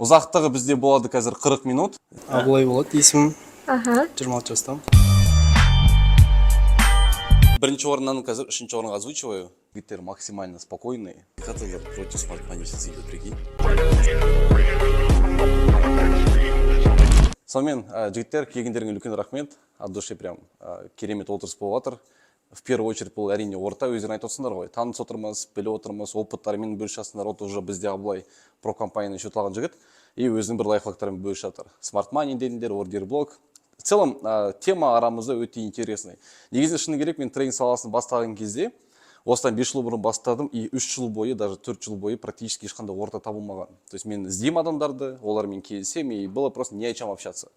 Ұзақтығы бізде болады қазір 40 минут. Абылай болады, есімім. 26 жастамын. Бірінші орыннан қазір үшінші орынға озвучиваю. Жігіттер максимально спокойные. Хотели против смартфона сидеть, прикинь. Сонымен, жігіттер, келгендеріңе үлкен рахмет. От души прям керемет отырыс болып жатыр. В первую очередь бұл әрине орта, өздерің айтып отырсыңдар ғой. Таныс отырмыз, біліп отырмыз, опыттарымен бөлісіп жатсыңдар. Вот уже бізде Абылай про компанияны шөт алған жігіт. И өзінің бір лайфхактарымен бөлісіп жатыр. Smart Money дедіңдер, ордерблок. В целом, тема арамызда өте интересный. Негізінде шыны керек, мен трейдинг саласын бастаған кезде, осыдан 5 жыл бұрын бастадым, и 3 жыл бойы, даже 4 жыл бойы практически ешқандай орта табылмаған. То есть мен іздеймін адамдарды, олармен келісемін, и было просто не о чем общаться.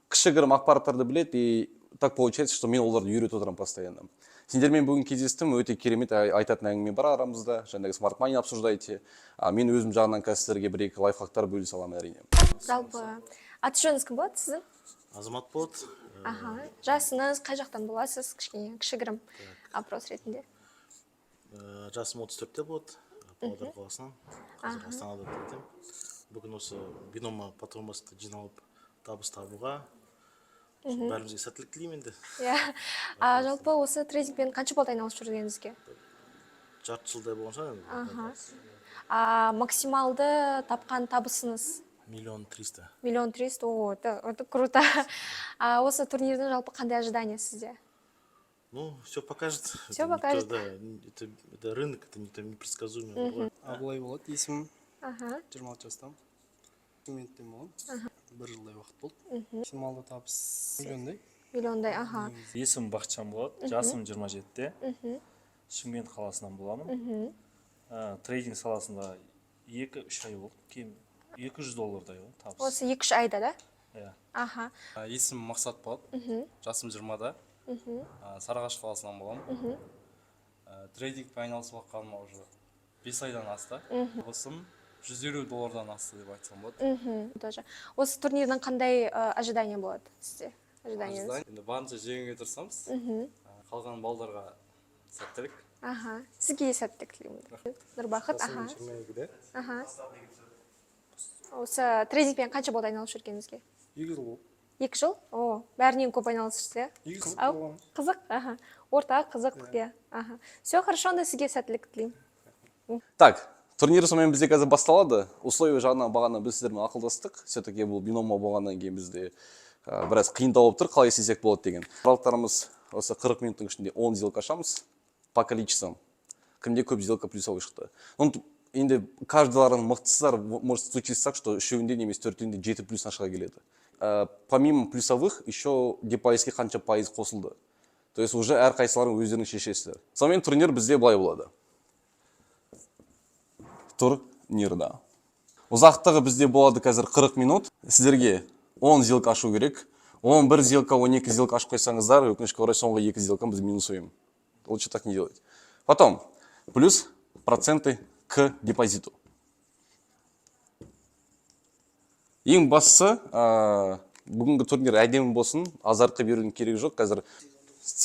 Кішігірім ақпараттарды білет, и так получается, что мен оларды үйретіп отырамын постоянно. Сендермен бүгін кездестім, өте керемет айтатын әңгіме бар арамызда, жаңағы Smart Money обсуждайте. Мен өзім жағынан қазір бір-екі лайфхактар бөлісе аламын әрине. Жалпы, аты-жөніңіз кім болады сіздің? Азамат болады. Жасыңыз қай жақтан боласыз? Кішігірім опрос ретінде. Жасым 34-те болады, Павлодар қаласынан. Қазір Астанада тұрдым. Бүгін осы бинома платформасында жиналып табыс табуға бәрімізге сәттілік тілеймін енді. Жалпы осы трейдингпен қанша болды айналысып жүргеніңізге? Жарты жылдай болған шығар. Максималды тапқан табысыңыз? 1 300 000. 1 300 000, о, это круто. Осы турнирдің жалпы қандай ожидания сізде? Ну, все покажет. Все покажет. Это рынок, это непредсказуемый. Абылай болады, есімім. 26 жастамын. Студенттен болған. 1 жылдай уақыт болды. Максималды табыс миллиондай, Есімім Бақытжан болады, жасым 27-те. Шымкент қаласынан боламын. Трейдинг саласында 2-3 ай болды, кем $200 табыс. Осы 2-3 айда, да? Есімім Мақсат болады, жасым 20-да. Сарыағаш қаласынан боламын. Трейдингпен айналысып жатқаныма уже 5 айдан асты. Осым $150 асты деп айтсам болады. Осы турнирдің қандай ожидания болады сізде? Ожиданияңыз? Енді барынша жеңуге тырысамыз. Қалған балдарға сәттілік. Сізге сәттілік тілеймін. Нұрбақыт, Осы трейдингпен қанша болды айналысып жүргеніңізге? 2 жыл болды. 2 жыл? О, бәрінен көп айналысыпсыз, иә? 2 жыл болған. Қызық, орта, қызық, иә. Все, хорошо, онда сізге сәттілік тілеймін. Так, турнир сонымен бізде қазір басталады. Условия жағынан бағана біз сіздермен ақылдастық. Все-таки бұл бинома болғаннан кейін бізде біраз қиындау болып тұр, қалай істесек болады деген. Аралықтарымыз осы 40 минуттың ішінде 10 сделка ашамыз по количествам. Кімде көп сделка плюсовый шықты. Енді каждыларының мықтысыздар, может случиться так, что үшеуінде немесе төртеуінде 7 плюс ашыға келеді. Помимо плюсовых, еще депозитке қанша пайыз қосылды. То есть уже әр қайсыларын өздерінің шешесіздер. Сонымен турнир бізде былай болады. Турнирда. Ұзақтығы бізде болады қазір 40 минут. Сіздерге 10 сделка ашу керек. 11 сделка, 12 сделка ашып қойсаңыздар, өкінішке орай соңғы 2 сделканы біз минусуем. Лучше так не делать. Потом, плюс проценты к депозиту. Ең бастысы, бүгінгі турнир әдемі болсын, азартқа берудің керегі жоқ. Қазір,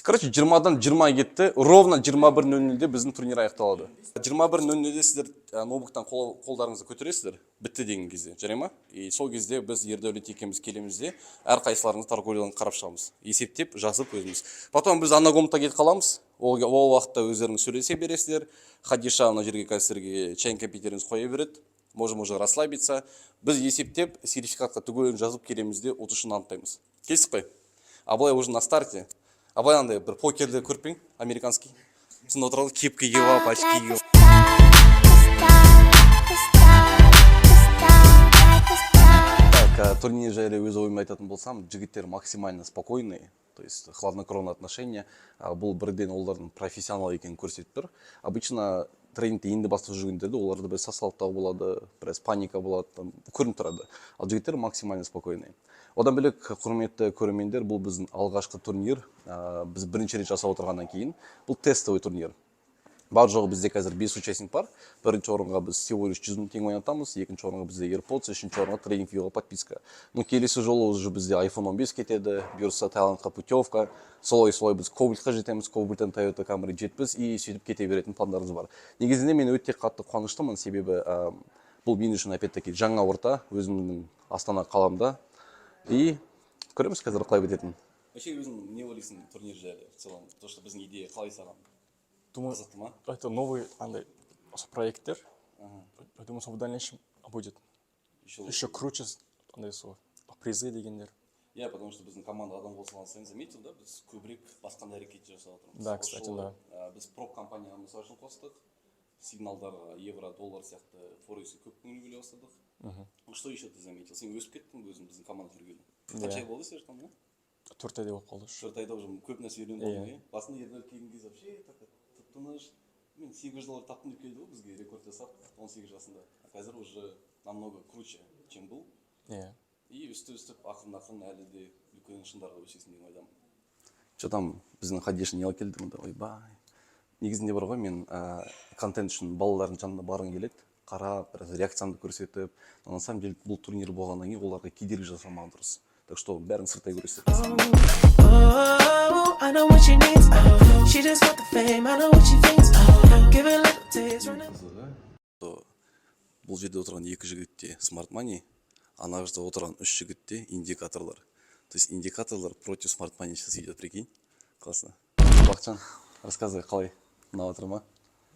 короче, 20-дан 20 кетті, ровно 21:00-де біздің турнир аяқталады. 21:00-де сіздер ноутбуктан қолдарыңызды көтересіздер, бітті деген кезде, жарай ма? И сол кезде біз Ердәулет екеуміз келеміз де, әр қайсыларыңыз торговлядан қарап шығамыз. Есептеп, жазып өзіміз. Потом біз анагомта кетіп қаламыз. Ол уақытта өздеріңіз сөйлесе бересіздер. Хадиша ана жерге қазірге чайын компьютеріңіз қоя береді. Можем уже расслабиться. Біз есептеп, сертификатқа түгелін жазып келеміз де ұтышын анықтаймыз. Келсік қой? Абылай уже на старте. Абылай андай бір покерді көрпең, американский. Сонда отырады, кепке киіп, очки киіп. Турнир жайлы өз ойымды айтатын болсам, жігіттер максимально спокойный, то есть хладнокровное отношение. Бұл бірден олардың профессионал екенін көрсетіп тұр. Обычно трейдингте енді бастап жүргендерде оларда бір сасалықтау болады, біраз паника болады, көрініп тұрады. Ал жігіттер максимально спокойный. Одан бөлек, құрметті көрермендер, бұл біздің алғашқы турнир. Біз бірінші рет жасап отырғаннан кейін, бұл тестовый турнир. Бар жоғы бізде қазір 5 участник бар. Бірінші орынға біз всего лишь 100 000 теңге ойнатамыз, екінші орынға бізде AirPods, үшінші орынға TradingViewға подписка. Келесі жолы уже бізде iPhone 15 кетеді, бұйырса Таиландқа путевка. Солай біз Кобальтқа жетеміз, Кобальттан Toyota Camry жетпіз и сөйтіп кете беретін пландарымыз бар. Негізінде мен өте қатты қуаныштымын, себебі бұл мен үшін опять-таки жаңа орта, өзімнің Астана қаламда. И көреміз қазір қалай бітетінін. Вообще өзің не ойлайсың турнир жайлы в целом? То, что біздің идея қалай саған? Думаю, Қызықты ма? это новый андай проектер. Я думаю, в дальнейшем будет еще круче андай сол призы дегендер. Я, потому что біздің команда адам болсаған сайын заметил, да, біз көбірек басқандай әрекет жасап отырмыз. Да, кстати, да. Біз проб компанияға мысал үшін қостық, сигналдарға евро, доллар сияқты форексе көп көңіл бөле бастадық. Что еще ты заметил? Сен өсіп кеттің өзің біздің команда жүргелі. Қанша ай болды сен жақта? 4 айда болып қалды. 4 айда уже көп нәрсе үйреніп алдың, басында ердер келген кезде вообще тып-тыныш. Мен $8 таптым деп келді ғой бізге рекорд жасап 18 жасында. Қазір уже намного круче, чем был. И өстіп ақырын әлі де үлкен шыңдарға өсесің деген ойдамын. Что там біздің Хадиша не алып келді мұнда? Ойбай. Негізінде бар ғой, мен контент үшін балалардың жанына барғым келеді. Қарап, реакциямды көрсетіп. На самом деле бұл турнир болғаннан кейін оларға кедергі жасамаған дұрыс. Так что бәрін сырттай көрсетеді. I know what she needs. She just want the fame. I know what she thinks. Give it a little taste. Бұл жерде отырған екі жігітте Smart Money, ана жақта отырған 3 жігітте индикаторлар. То есть индикаторлар против Smart Money сейчас идет, прикинь. Классно. Бақытжан, рассказывай, қалай? Мына отыр ма?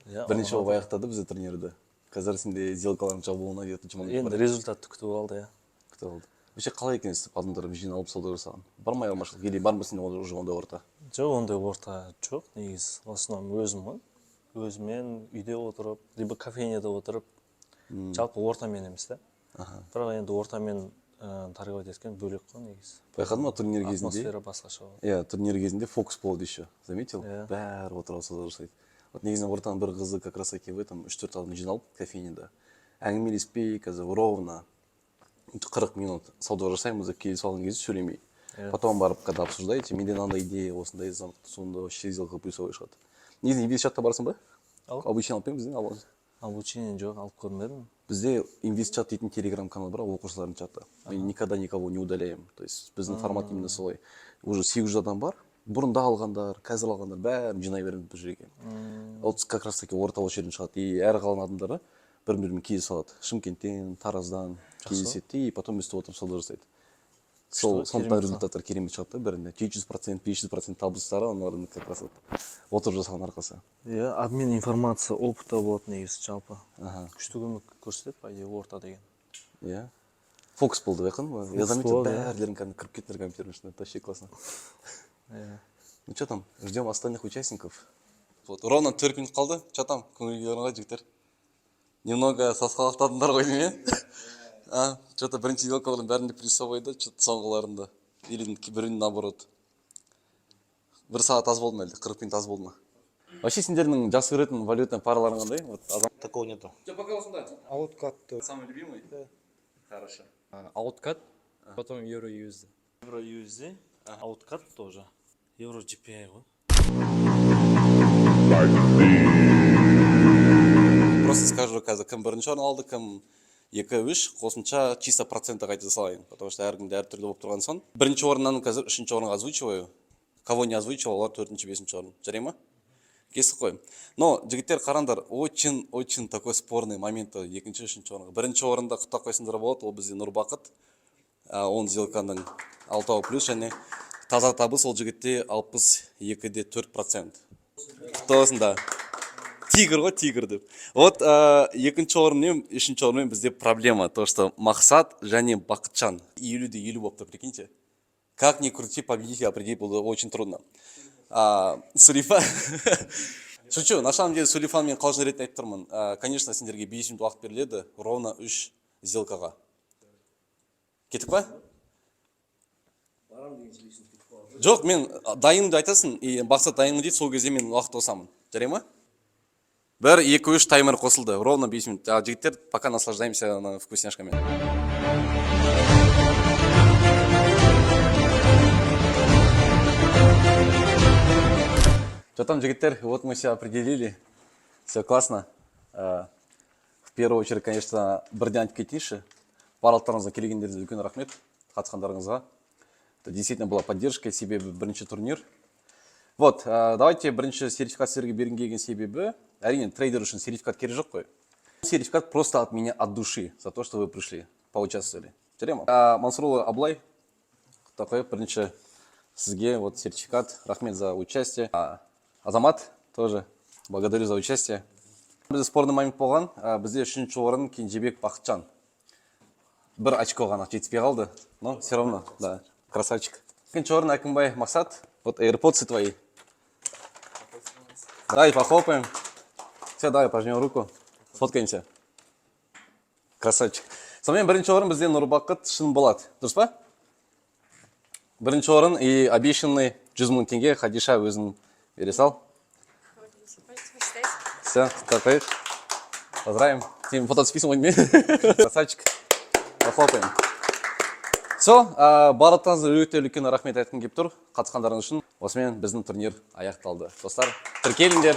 Бірнеше болып аяқтады бізде турнирді. Қазір сенде сделкалардың жабылуына где-то жұман Енді результатты күтіп алды, я. Күтіп алды. Вообще қалай екен естіп, адамдар жиналып сауда жасаған? Бар ма айырмашылық? Или бар ма сенде уже ондай орта? Жоқ, ондай орта жоқ, негізі. В основном өзім ғой. Өзімен үйде отырып, либо кафенеде отырып, жалпы ортамен емес та. Бірақ енді ортамен торговать еткен бөлек қой негізі. Байқадың ба турнир кезінде? Атмосфера басқаша ғой. Иә, турнир кезінде фокус болды еще. Заметил? Бәрі отырып сауда жасайды. Вот негізінен ортаның бір қызы как раз таки в этом 3-4 адам жиналып кофейнеде. Әңгімелеспей, қазір ровно 40 минут сауда жасаймыз деп келіп салған кезде сөйлемей. Потом барып, когда обсуждаете, менде мынандай идея, осындай сонда вообще сделка плюсовой шығады. Негізінен инвестчатта барсың ба? Обучение алып ең біздің алып. Обучение жоқ, алып көрмедім. Бізде инвестчат дейтін телеграм-канал бар, оқушылардың чаты. Мы никогда никого не удаляем. То есть біздің формат именно солай. Уже 800 адам бар. Бұрында алғандар, қазір алғандар бәрін жинай береміз бір жерге. Вот как раз таки орта очереден шығады. И әр қалған адамдары бір-бірімен кездесіп алады. Шымкенттен, Тараздан кездеседі и потом өстіп отырып сауда жасайды. Сол сондықтан результаттар керемет шығады бірінде. 400%, 500% табыстары олардың как раз отырып жасаған арқасы. Иә, обмен информация, опыта болады негізі жалпы. Күшті көмек көрсетеді, по идее, орта деген. Иә. Фокус болды, байқадың ба? Я заметил, бәрлерін кіріп кеттілер компьютердің ішіне. Вообще классно. Ну что там, ждем остальных участников. Вот, ровно 4 минут қалды. Что там, көңілге жігіттер? Немного сасқалақтадыңдар ғой деймін. Что-то бірінші сделкалардың бәрінде плюсовойды, что-то соңғыларында. Или бірін наоборот. 1 сағат аз болды ма әлде? 40 минут аз болды ма? Вообще сендердің жақсы көретін валютный параларың қандай? Такого нету. Что пока осында? Ауткат. Самый любимый? Да. Хорошо. Ауткат, потом Euro USD. Euro USD, ауткат тоже. Euro GPI ғой. Просто скажу, қазір кім бірінші орын алды, кім 2-3 қосымша чисто процентті қайта салайын. Потому что әркімде әртүрлі болып тұрған сон. Бірінші орыннан қазір 3-ші орынға озвучиваю. Кого не озвучивал, олар 4-5 орын. Жарай ма? Кесіп қой. Но жігіттер қараңдар, очень такой спорный момент 2-3 орынға. Бірінші орында құттақ қойсыңдар болады, ол бізде Нұрбақыт. Он сделканың 6+, және таза табыс ол жігітте 62-4%. Тоғысында. Тигр ғой, тигр деп. Вот екінші орынмен, үшінші орынмен бізде проблема. То, что Мақсат және Бақытжан 50-50 болып тұр, прикиньте. Как ни крути, победить определить было очень трудно. Сулейфан... Шучу, на самом деле Сулейфан мен қалжың ретінде айтып тұрмын. Конечно, сендерге 5 минут уақыт беріледі, ровно 3 сделкаға. Кетіп па? Жоқ, мен дайынымды айтасың, Бақсат дайынмын дейді, сол кезде мен уақыт қосамын. Жарай ма? 1-2-3 таймер қосылды, ровно 5 минут. Жігіттер, пока наслаждаемся вкусняшками. Что там, жігіттер? Вот мы все определили. Все классно. В первую очередь, конечно, бірден айтып кетейінші. Барлықтарыңызға келгендеріңізге үлкен рахмет, қатысқандарыңызға. Это действительно была поддержка, себебі бірінші турнир. Вот, давайте бірінші сертификат сіздерге берген келген себебі, әрине трейдер үшін сертификат керек жоқ қой. Сертификат просто от меня, от души, за то, что вы пришли, поучаствовали. Жарема. Мансурулы Аблай, такой принче сізге вот сертификат, рахмет за участие. Азамат тоже, благодарю за участие. Бізде спорный момент болған, бізде 3-ші орын Кенжебек Бақытжан. Бір очко ғана жетіспей қалды, но все равно, да, красавчик. 2-ші орын Әкімбай Мақсат, вот AirPods твои. Давай похлопаем. Все, давай пожмем руку, сфоткаемся. Красавчик. Сонымен 1-ші орын бізде Нұрбақыт Шынболат, дұрыс па? 1-ші орын и обещанный 100 000 теңге Хадиша өзін бере сал. Все, стартаешь. Поздравим. Тем фото списываем. Красавчик. Похлопаем. Все, барлықтарыңызға өте үлкен рахмет айтқым келіп тұр. Қатысқандарыңыз үшін. Осымен біздің турнир аяқталды. Достар, тіркеліңдер.